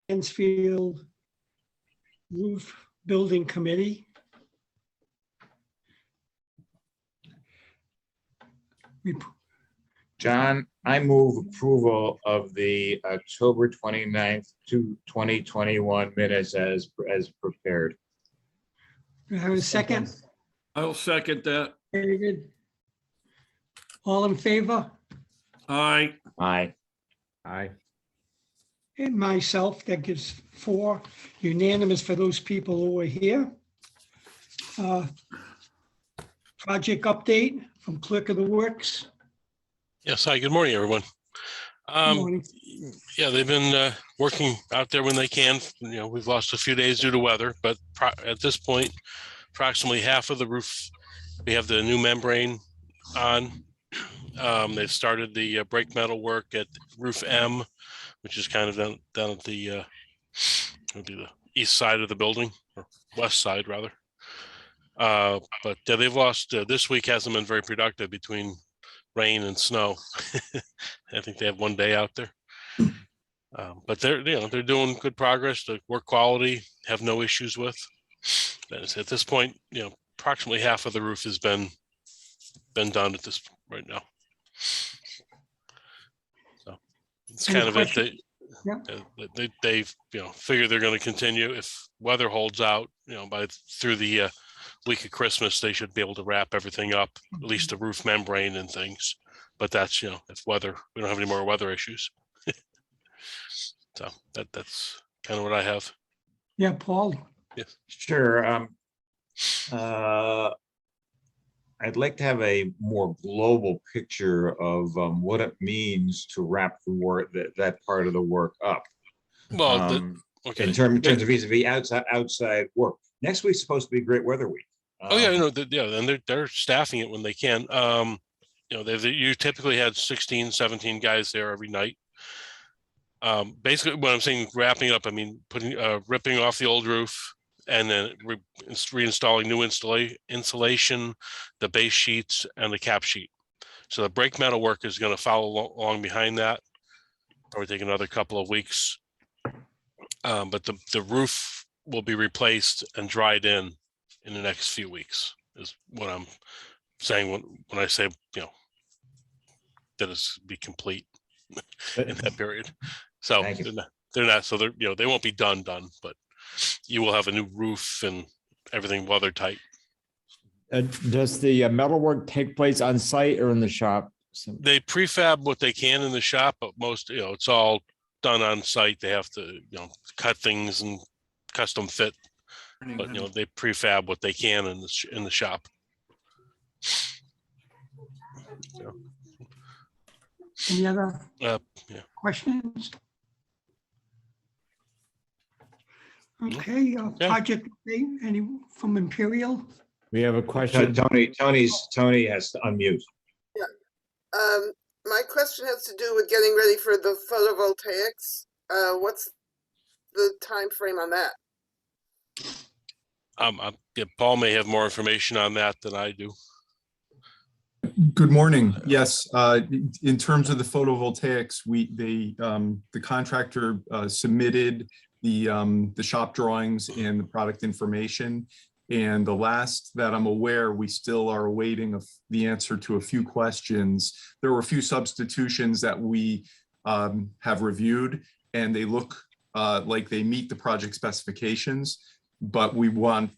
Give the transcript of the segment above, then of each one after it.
Mansfield Roof Building Committee. John, I move approval of the October 29th to 2021 minutes as prepared. Do I have a second? I'll second that. David? All in favor? Aye. Aye. Aye. And myself, that gives 4, unanimous for those people who were here. Project update from Clerk of the Works. Yes, hi, good morning, everyone. Morning. Yeah, they've been working out there when they can. You know, we've lost a few days due to weather, but at this point, approximately half of the roof, we have the new membrane on. They've started the brake metal work at roof M, which is kind of down at the east side of the building, or west side rather. But they've lost, this week hasn't been very productive between rain and snow. I think they have one day out there. But they're doing good progress. The work quality have no issues with. At this point, approximately half of the roof has been done at this right now. So it's Any kind of it. They figure they're going to continue if weather holds out. Through the week of Christmas, they should be able to wrap everything up, at least the roof membrane and things. But that's if weather, we don't have any more weather issues. So that's kind of what I have. Yeah, Paul? Yes. Sure. I'd like to have a more global picture of what it means to wrap the work that part of the work up. Well, okay. In terms of vis-a-vis outside work. Next week's supposed to be great weather week. Oh yeah, and they're staffing it when they can. You typically had 16, 17 guys there every night. Basically, when I'm saying wrapping up, I mean ripping off the old roof and then reinstalling new insulation, the base sheets, and the cap sheet. So the brake metal work is going to follow along behind that. Probably take another couple of weeks. But the roof will be replaced and dried in the next few weeks, is what I'm saying when I say that it's be complete in that period. So they're not so they won't be done, but you will have a new roof and everything weather tight. Does the metal work take place on site or in the shop? They prefab what they can in the shop, but most it's all done on site. They have to cut things and custom fit, but they prefab what they can in the shop. So. Any other questions? Okay, project update, any from Imperial? We have a question. Tony has to unmute. My question has to do with getting ready for the photovoltaics. What's the time frame on that? Paul may have more information on that than I do. Good morning. Yes, in terms of the photovoltaics, the contractor submitted the shop drawings and the product information. And the last that I'm aware, we still are awaiting the answer to a few questions. There were a few substitutions that we have reviewed, and they look like they meet the project specifications, but we want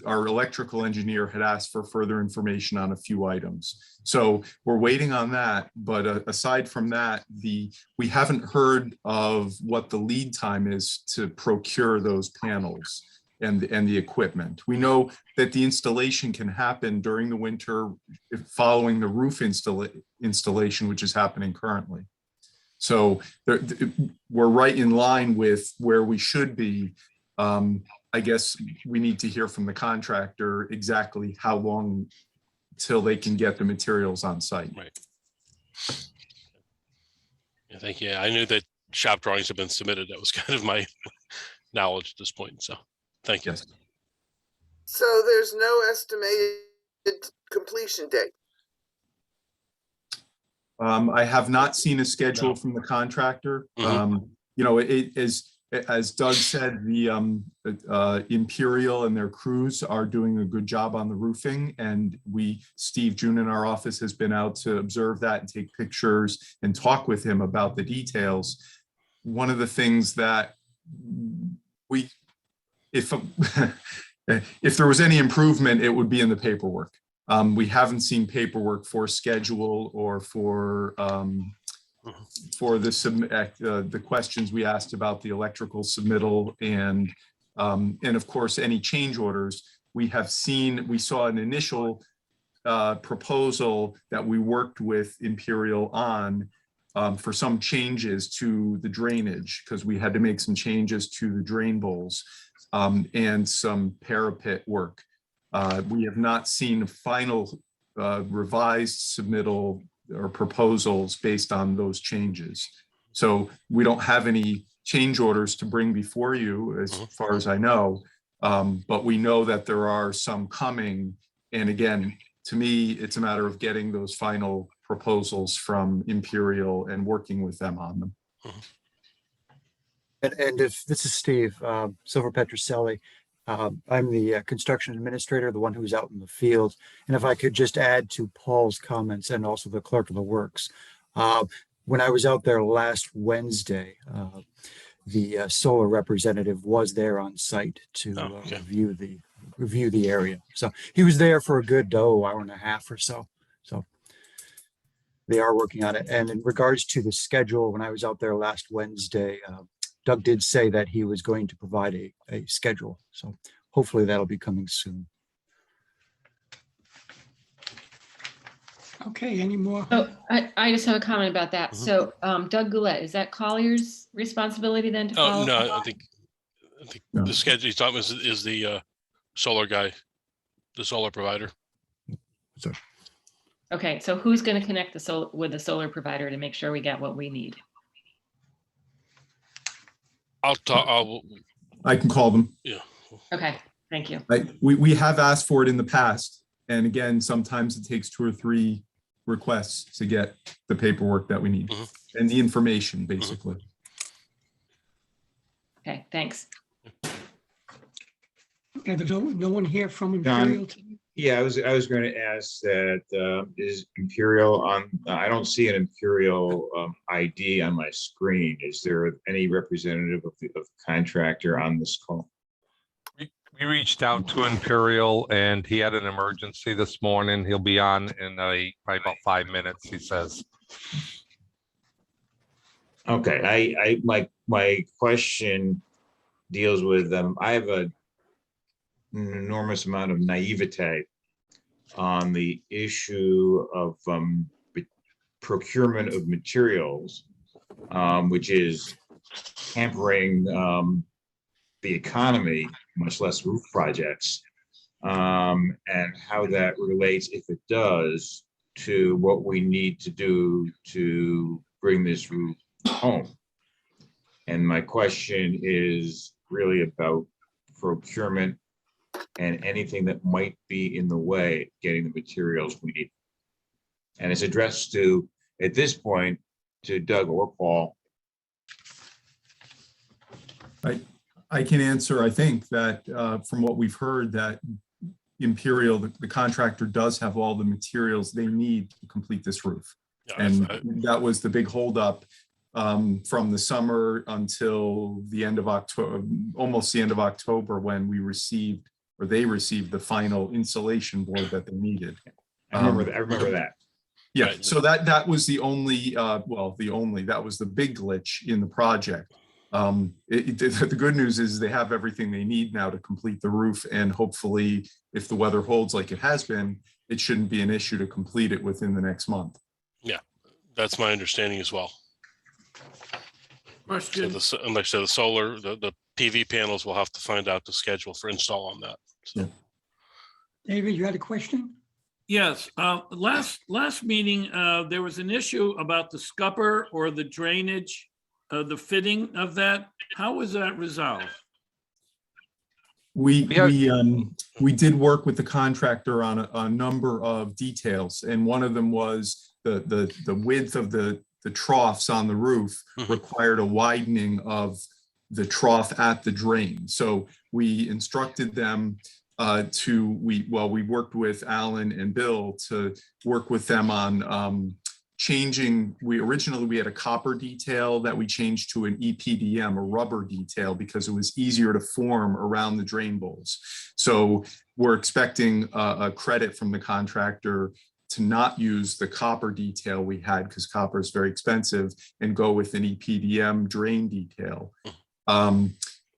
our electrical engineer had asked for further information on a few items. So we're waiting on that. But aside from that, we haven't heard of what the lead time is to procure those panels and the equipment. We know that the installation can happen during the winter following the roof installation, which is happening currently. So we're right in line with where we should be. I guess we need to hear from the contractor exactly how long till they can get the materials on site. Right. Yeah, thank you. I knew that shop drawings have been submitted. That was kind of my knowledge at this point. So thank you. Yes. So there's no estimated completion date? I have not seen a schedule from the contractor. Mm-hmm. It is as Doug said, the Imperial and their crews are doing a good job on the roofing, and Steve June in our office has been out to observe that and take pictures and talk with him about the details. One of the things that if there was any improvement, it would be in the paperwork. We haven't seen paperwork for schedule or for the questions we asked about the electrical submittal and of course any change orders. We saw an initial proposal that we worked with Imperial on for some changes to the drainage, because we had to make some changes to the drain bowls and some parapet work. We have not seen final revised submittal or proposals based on those changes. So we don't have any change orders to bring before you as far as I know, but we know that there are some coming. And again, to me, it's a matter of getting those final proposals from Imperial and working with them on them. And if this is Steve, Silver Petroselli, I'm the construction administrator, the one who's out in the field. And if I could just add to Paul's comments and also the clerk of the works, when I was out there last Wednesday, the solar representative was there on site to review the area. So he was there for a good hour and a half or so. So they are working on it. And in regards to the schedule, when I was out there last Wednesday, Doug did say that he was going to provide a schedule. So hopefully that'll be coming soon. Okay, any more? Oh, I just have a comment about that. So Doug Goulet, is that Collier's responsibility then to follow? Oh, no, I think No. the schedule he's talking about is the solar guy, the solar provider. Okay, so who's going to connect with the solar provider to make sure we get what we need? I can call them. Yeah. Okay, thank you. We have asked for it in the past. And again, sometimes it takes 2 or 3 requests to get the paperwork that we need and the information, basically. Okay, thanks. Okay, there's no one here from John? Imperial today? Yeah, I was going to ask that is Imperial on, I don't see an Imperial ID on my screen. Is there any representative of the contractor on this call? We reached out to Imperial and he had an emergency this morning. He'll be on in probably about 5 minutes, he says. Okay, my question deals with I have an enormous amount of naivete on the issue of procurement of materials, which is hampering the economy, much less roof projects, and how that relates, if it does, to what we need to do to bring this roof home. And my question is really about procurement and anything that might be in the way of getting the materials we need. And it's addressed to, at this point, to Doug or Paul. I can answer, I think that from what we've heard, that Imperial, the contractor, does have all the materials they need to complete this roof. Yeah, And that was the big holdup from the summer until the end of October, almost the end of October, when we received, or they received, the final insulation board that they needed. I remember that. Yeah, Right. so that was the only, that was the big glitch in the project. The good news is they have everything they need now to complete the roof, and hopefully, if the weather holds like it has been, it shouldn't be an issue to complete it within the next month. Yeah, that's my understanding as well. Question. So and like I said, the solar, the PV panels, will have to find out the schedule for install on that. So. Yeah. David, you had a question? Yes, last meeting, there was an issue about the scupper or the drainage, the fitting of that. How was that resolved? We did work with the contractor on a number of details, and one of them was the width of the troughs on the roof required a widening of the trough at the drain. So we instructed them we worked with Alan and Bill to work with them on changing. Originally we had a copper detail that we changed to an EPDM, a rubber detail, because it was easier to form around the drain bowls. So we're expecting a credit from the contractor to not use the copper detail we had, because copper is very expensive, and go with an EPDM drain detail.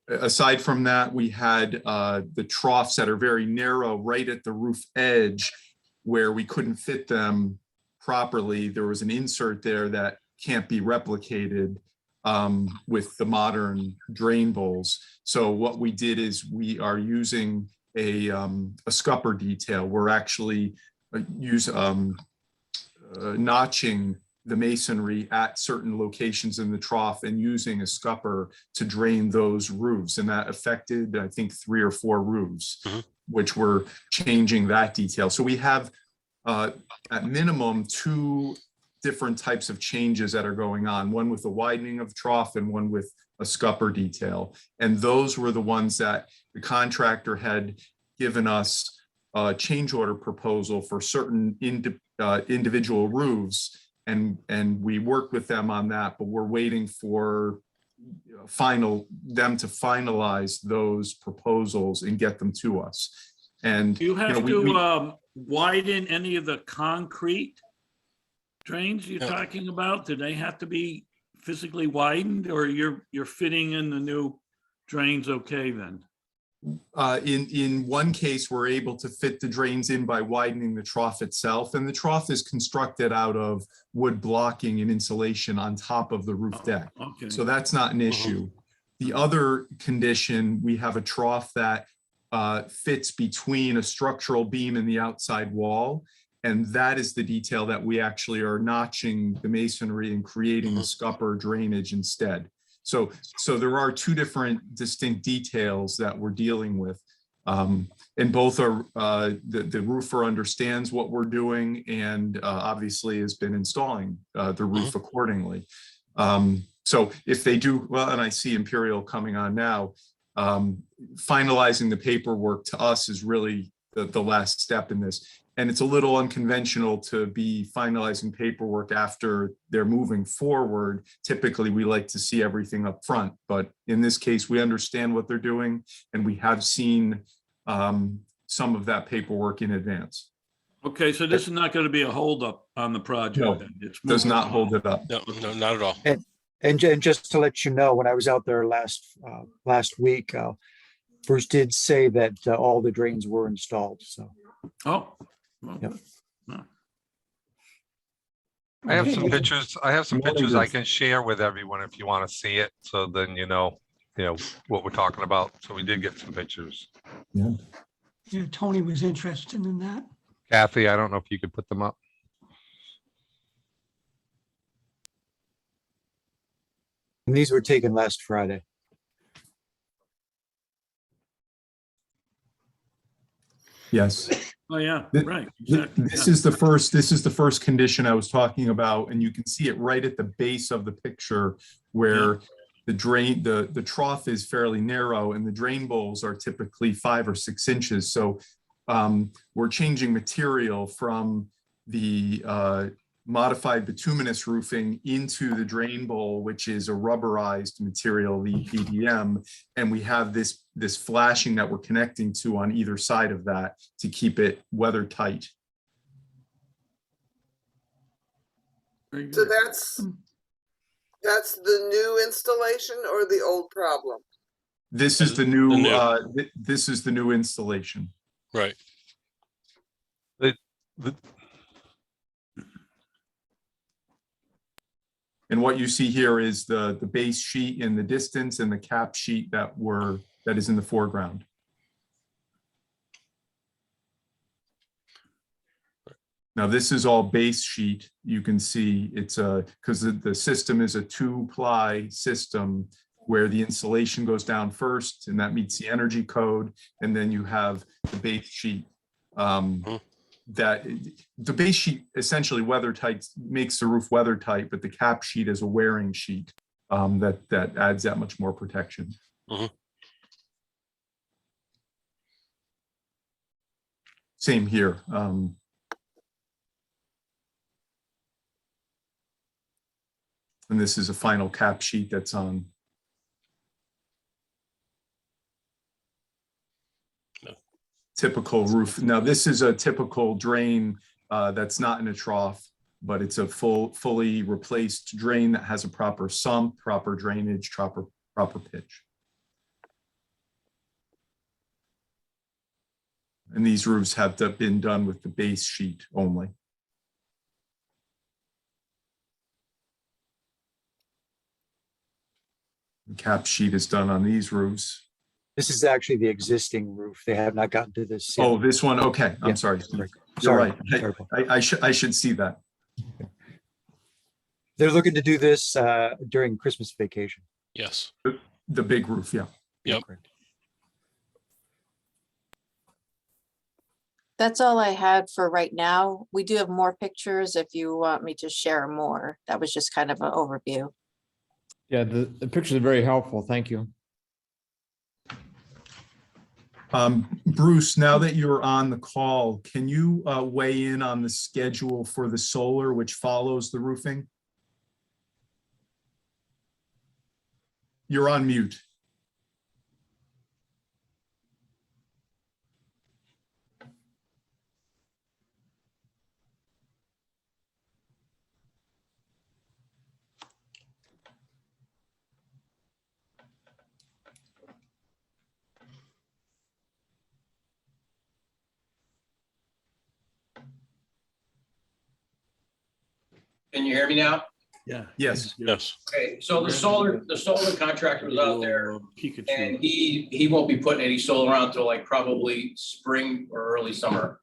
Aside from that, we had the troughs that are very narrow right at the roof edge where we couldn't fit them properly. There was an insert there that can't be replicated with the modern drain bowls. So what we did is we are using a scupper detail. We're actually notching the masonry at certain locations in the trough and using a scupper to drain those roofs. And that affected, I think, 3 or 4 roofs, which we're changing that detail. So we have at minimum 2 different types of changes that are going on, one with the widening of trough and one with a scupper detail. And those were the ones that the contractor had given us a change order proposal for certain individual roofs. And we worked with them on that, but we're waiting for them to finalize those proposals and get them to us. And Do you have to widen any of the concrete drains you're talking about? Do they have to be physically widened, or you're fitting in the new drains okay then? In one case, we're able to fit the drains in by widening the trough itself, and the trough is constructed out of wood blocking and insulation on top of the roof deck. Okay. So that's not an issue. The other condition, we have a trough that fits between a structural beam and the outside wall, and that is the detail that we actually are notching the masonry and creating a scupper drainage instead. So there are 2 different distinct details that we're dealing with. And both are, the roofer understands what we're doing and obviously has been installing the roof accordingly. So if they do, well, and I see Imperial coming on now, finalizing the paperwork to us is really the last step in this. And it's a little unconventional to be finalizing paperwork after they're moving forward. Typically, we like to see everything up front, but in this case, we understand what they're doing, and we have seen some of that paperwork in advance. Okay, so this is not going to be a holdup on the project. No, then. It's does moving not along. hold it up. No, not at all. And just to let you know, when I was out there last week, Bruce did say that all the drains were installed, so. Oh. Well, Yep. no. I have some Okay. pictures. I have some pictures I can share with everyone if you want to see it. So then you know what we're talking about. So we did get some pictures. Yeah, Tony was interested in that. Kathy, I don't know if you could put them up. And these were taken last Friday. Yes. Oh, yeah, Th- right. This exactly, is the first condition I was talking about, and you can see it right at the base of the picture where the trough is fairly narrow and the drain bowls are typically 5 or 6 inches. So we're changing material from the modified bituminous roofing into the drain bowl, which is a rubberized material, the EPDM, and we have this flashing that we're connecting to on either side of that to keep it weather tight. Very So good. that's the new installation or the old problem? This is the new this is the new installation. Right. And what you see here is the base sheet in the distance and the cap sheet that is in the foreground. Now this is all base sheet. You can see it's because the system is a 2-ply system where the insulation goes down first, and that meets the energy code, and then you have the base sheet. That the base sheet essentially weather tight, makes the roof weather tight, but the cap sheet is a wearing sheet that adds that much more protection. Mhm. Same here. And this is a final cap sheet that's on. No. Typical roof. Now, this is a typical drain that's not in a trough, but it's a fully replaced drain that has a proper sump, proper drainage, proper pitch. And these roofs have been done with the base sheet only. The cap sheet is done on these roofs. This is actually the existing roof. They have not gotten to this yet. Oh, this one, okay, I'm Yeah, sorry. correct. You're Sorry, right. sorry, Paul. I should see that. They're looking to do this during Christmas vacation. Yes. The big roof, yeah. Yep. Correct. That's all I had for right now. We do have more pictures if you want me to share more. That was just kind of an overview. Yeah, the pictures are very helpful. Thank you. Bruce, now that you're on the call, can you weigh in on the schedule for the solar which follows the roofing? You're on mute. Can you hear me now? Yeah. Yes. Yes. Okay, so the solar contractor was out there and Pikachu. he won't be putting any solar on until like probably spring or early summer.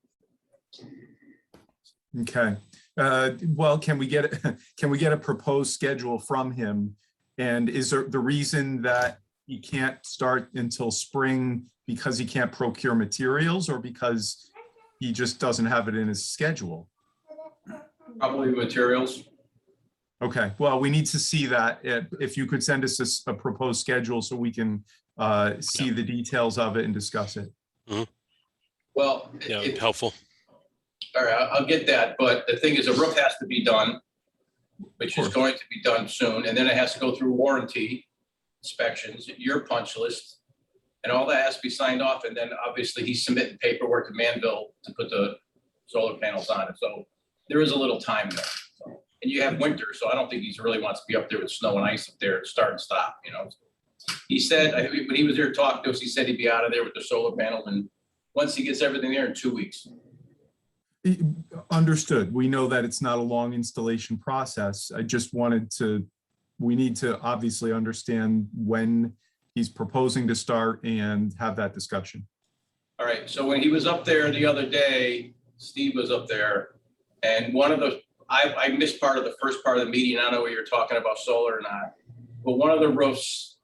Okay. Well, can we get a proposed schedule from him? And is there the reason that he can't start until spring because he can't procure materials, or because he just doesn't have it in his schedule? Probably materials. Okay, well, we need to see that. If you could send us a proposed schedule so we can see the details of it and discuss it. Well, Yeah, helpful. all right, I'll get that. But the thing is, a roof has to be done, which is going to be done soon. And then it has to go through warranty inspections, your punch list, and all that has to be signed off. And then obviously he's submitting paperwork to Manville to put the solar panels on it. So there is a little time there. So, and you have winter, so I don't think he really wants to be up there with snow and ice up there, start and stop, you know. He said, I think when he was there talking to us, he said he'd be out of there with the solar panels, and once he gets everything there in 2 weeks. Understood. We know that it's not a long installation process. I just wanted to, we need to obviously understand when he's proposing to start and have that discussion. All right, so when he was up there the other day, Steve was up there, and one of the, I missed part of the first part of the meeting. I don't know whether you're talking about solar or not, but one of the roofs,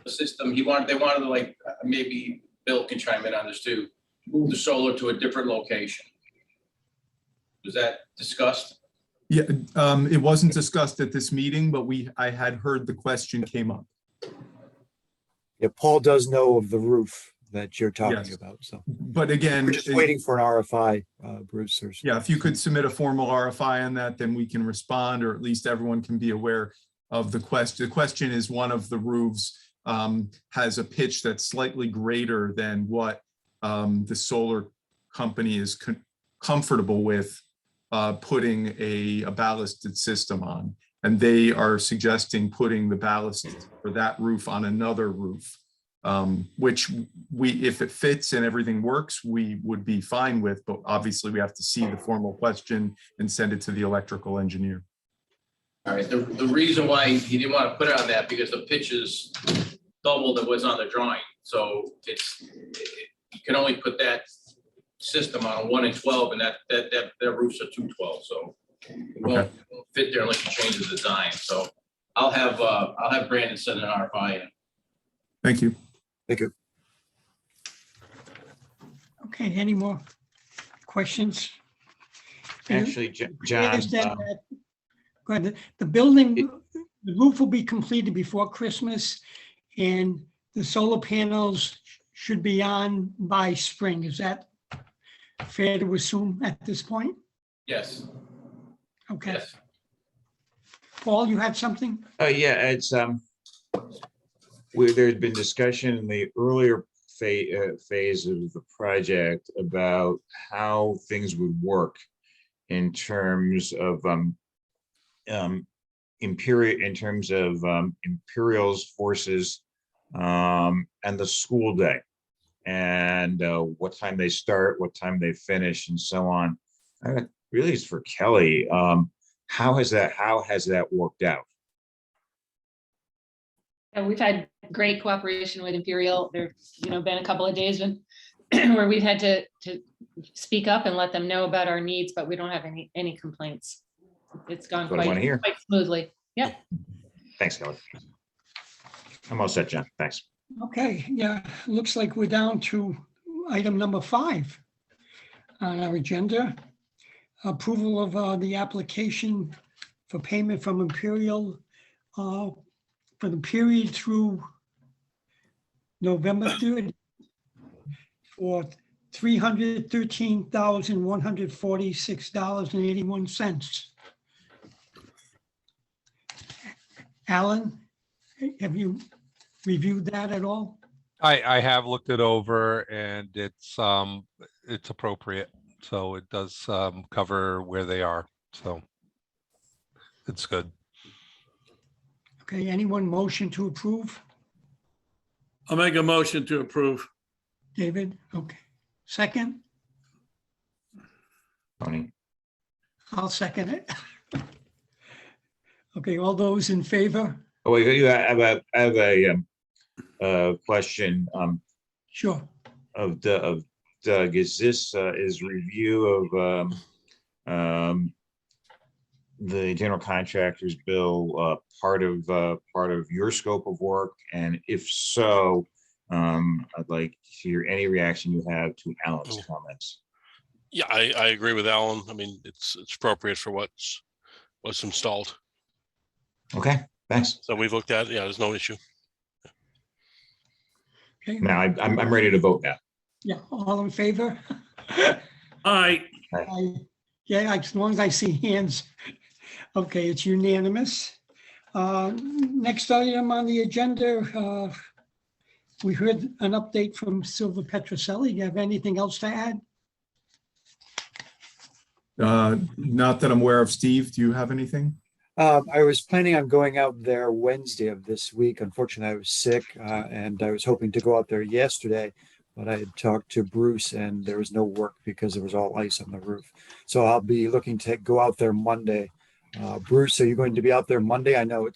the system, they wanted to, like, maybe Bill can chime in on this too, move the solar to a different location. Was that discussed? Yeah, it wasn't discussed at this meeting, but I had heard the question came up. Yeah, Paul does know of the roof that you're talking Yes. about, so. But again, We're just waiting for an RFI, Bruce. yeah, if you could submit a formal RFI on that, then we can respond, or at least everyone can be aware of the question. The question is, one of the roofs has a pitch that's slightly greater than what the solar company is comfortable with putting a ballasted system on. And they are suggesting putting the ballast for that roof on another roof, which if it fits and everything works, we would be fine with, but obviously we have to see the formal question and send it to the electrical engineer. All right, the reason why he didn't want to put it on that, because the pitch is double than what's on the drawing. So you can only put that system on a 1 and 12, and that roof's a 212, so it won't fit there unless you change the design. So I'll have Brandon send an RFI in. Thank you. Thank you. Okay, any more questions? Actually, John, Go ahead. The building the roof will be completed before Christmas, and the solar panels should be on by spring. Is that fair to assume at this point? Yes, Okay. yes. Paul, you had something? Yeah, it's, where there'd been discussion in the earlier phase of the project about how things would work in terms of, Imperial's forces, and the school day, and what time they start, what time they finish, and so on. Really, it's for Kelly. How has that worked out? We've had great cooperation with Imperial. There's, been a couple of days where we've had to speak up and let them know about our needs, but we don't have any complaints. It's gone That's what I want to hear. quite smoothly. Yeah. Thanks, Kelly. I'm all set, John. Thanks. Okay, yeah, looks like we're down to item number 5 on our agenda. Approval of the application for payment from Imperial for the period through November 3rd for $313,146.81. Alan, have you reviewed that at all? I have looked it over and it's appropriate. So it does cover where they are. So it's good. Okay, anyone motion to approve? I'll make a motion to approve. David, okay. Second? Tony. I'll second it. Okay, all those in favor? Oh, wait, I have a question. Sure. Of Doug. Is this is review of the general contractor's bill part of your scope of work? And if so, I'd like to hear any reaction you have to Alan's comments. Yeah, I agree with Alan. I mean, it's appropriate for what's installed. Okay, thanks. So we've looked at it. Yeah, there's no issue. Okay. Now I'm ready to vote now. Yeah, all in favor? Aye. Yeah, as long as I see hands. Okay, it's unanimous. Next item on the agenda, we heard an update from Silva Petroselli. You have anything else to add? Not that I'm aware of. Steve, do you have anything? I was planning on going out there Wednesday of this week. Unfortunately, I was sick and I was hoping to go out there yesterday, but I had talked to Bruce and there was no work because there was all ice on the roof. So I'll be looking to go out there Monday. Bruce, are you going to be out there Monday? I know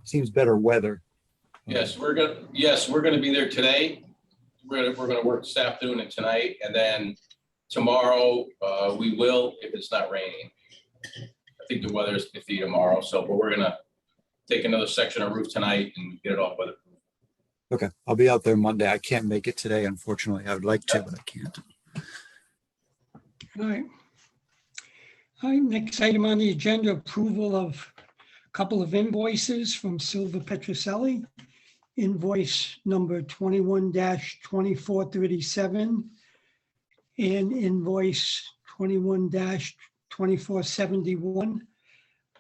seems better weather. Yes, we're gonna be there today. We're gonna work this afternoon and tonight, and then tomorrow we will, if it's not raining. I think the weather is iffy tomorrow, but we're gonna take another section of roof tonight and get it off weatherproof. Okay, I'll be out there Monday. I can't make it today, unfortunately. I would like to, but I can't. All right. All right, next item on the agenda, approval of a couple of invoices from Silva Petroselli. Invoice number 21-2437 and invoice 21-2471.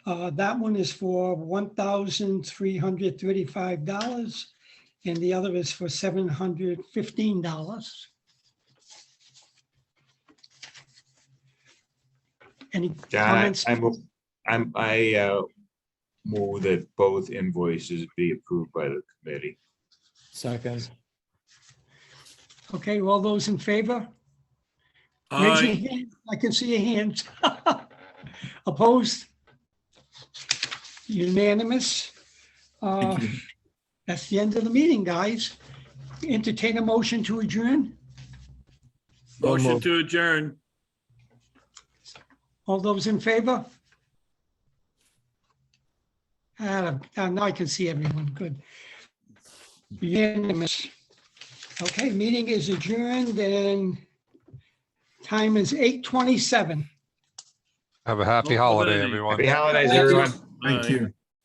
That one is for $1,335 and the other is for $715. Any John, comments? I move that both invoices be approved by the committee. Second. Okay, all those in favor? Raise your Aye. hand. I can see your hands. Opposed? Unanimous. That's the end of the meeting, guys. Entertain a motion to adjourn. Motion to adjourn. All those in favor? Now I can see everyone. Good. Unanimous. Okay, meeting is adjourned and time is 8:27. Have a happy holiday, everyone. Happy holidays, everyone. Thank you.